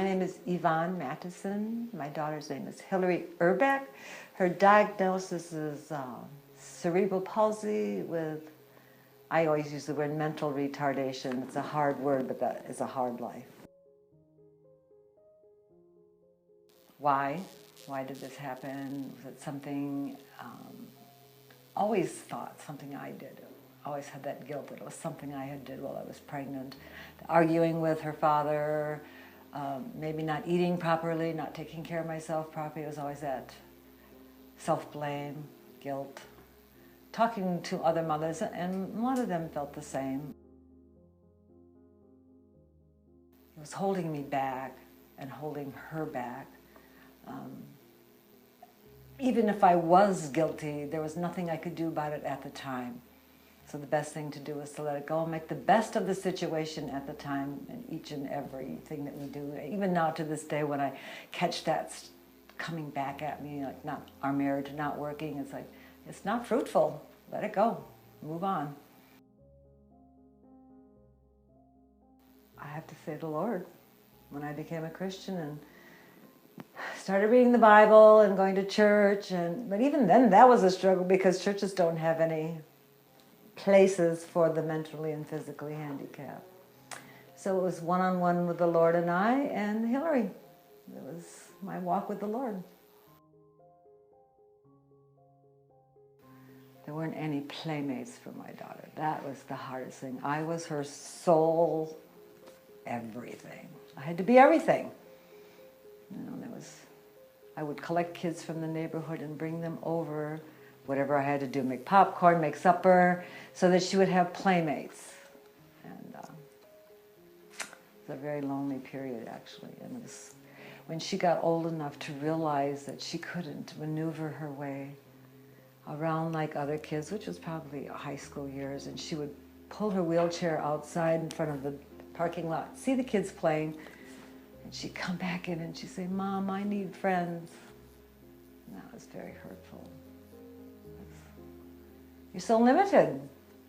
My name is Yvonne Matteson. My daughter's name is Hillary Urbeck. Her diagnosis is cerebral palsy with, I always use the word mental retardation. It's a hard word, but that is a hard life. Why? Why did this happen? Was it something, always thought something I did. Always had that guilt that it was something I had did while I was pregnant. Arguing with her father, maybe not eating properly, not taking care of myself properly. It was always that self-blame, guilt. Talking to other mothers, and a lot of them felt the same. It was holding me back and holding her back. Even if I was guilty, there was nothing I could do about it at the time. So the best thing to do is to let it go and make the best of the situation at the time in each and everything that we do. Even now to this day when I catch that coming back at me, like not our marriage not working, it's like, it's not fruitful. Let it go. Move on. I have to say the Lord. When I became a Christian and started reading the Bible and going to church, but even then that was a struggle because churches don't have any places for the mentally and physically handicapped. So it was one-on-one with the Lord and I and Hillary. It was my walk with the Lord. There weren't any playmates for my daughter. That was the hardest thing. I was her sole everything. I had to be everything. You know, I would collect kids from the neighborhood and bring them over, whatever I had to do, make popcorn, make supper, so that she would have playmates. And it was a very lonely period, actually. And it was when she got old enough to realize that she couldn't maneuver her way around like other kids, which was probably high school years, and she would pull her wheelchair outside in front of the parking lot, see the kids playing, and she'd come back in and she'd say, "Mom, I need friends." And that was very hurtful. You're so limited.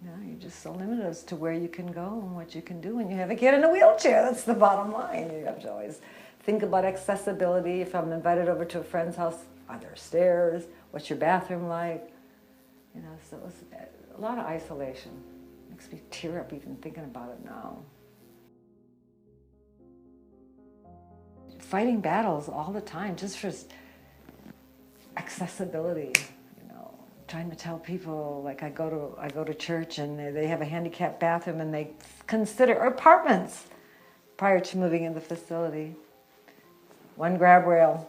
You know, you're just so limited as to where you can go and what you can do when you have a kid in a wheelchair. That's the bottom line. You have to always think about accessibility. If I'm invited over to a friend's house, are there stairs? What's your bathroom like? You know, so it was a lot of isolation. Makes me tear up even thinking about it now. Fighting battles all the time just for accessibility. Trying to tell people, like I go to church and they have a handicapped bathroom and they consider apartments prior to moving in the facility. One grab rail,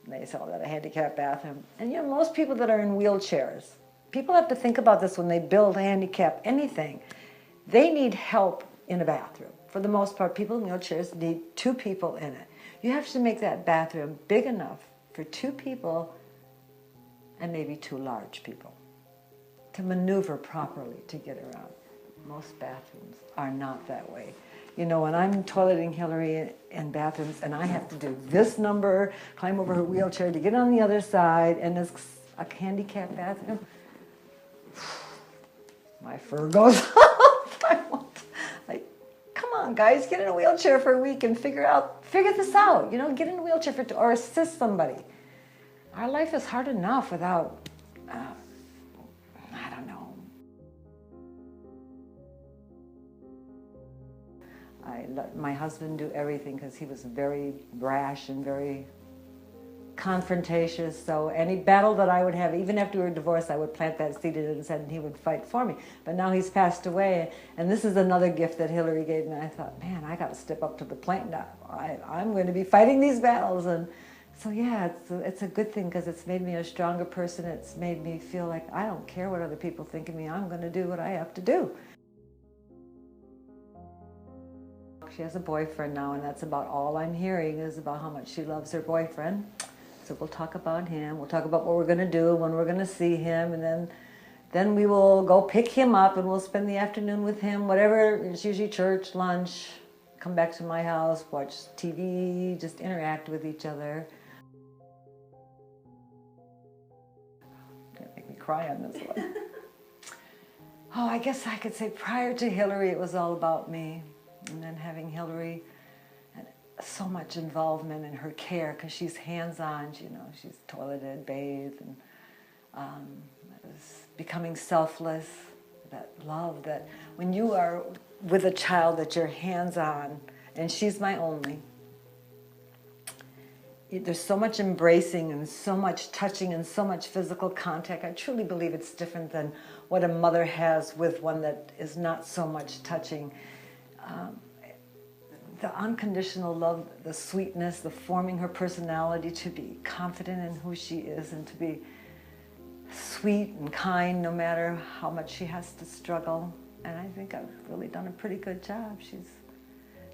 they sell that a handicapped bathroom. And you know, most people that are in wheelchairs, people have to think about this when they build handicap anything. They need help in a bathroom. For the most part, people in wheelchairs need 2 people in it. You have to make that bathroom big enough for 2 people and maybe 2 large people to maneuver properly to get around. Most bathrooms are not that way. You know, when I'm toileting Hillary in bathrooms and I have to do this number, climb over her wheelchair to get on the other side, and it's a handicapped bathroom, my fur goes up. Like, come on guys, get in a wheelchair for a week and figure this out. You know, get in a wheelchair or assist somebody. Our life is hard enough without, I don't know. I let my husband do everything because he was very brash and very confrontatious. So any battle that I would have, even after we were divorced, I would plant that seed in his head and he would fight for me. But now he's passed away, and this is another gift that Hillary gave me. I thought, man, I got to step up to the plate now. I'm going to be fighting these battles. And so yeah, it's a good thing because it's made me a stronger person. It's made me feel like I don't care what other people think of me. I'm going to do what I have to do. She has a boyfriend now, and that's about all I'm hearing is about how much she loves her boyfriend. So we'll talk about him. We'll talk about what we're going to do, when we're going to see him, and then we will go pick him up and we'll spend the afternoon with him, whatever. It's usually church, lunch, come back to my house, watch TV, just interact with each other. Make me cry on this one. Oh, I guess I could say prior to Hillary, it was all about me. And then having Hillary, so much involvement in her care because she's hands-on. You know, she's toileted, bathed, and is becoming selfless. That love that when you are with a child that you're hands-on, and she's my only. There's so much embracing and so much touching and so much physical contact. I truly believe it's different than what a mother has with one that is not so much touching. The unconditional love, the sweetness, the forming her personality to be confident in who she is and to be sweet and kind no matter how much she has to struggle. And I think I've really done a pretty good job.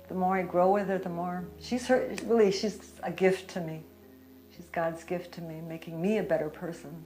The more I grow with her, the more she's a gift to me. She's God's gift to me, making me a better person.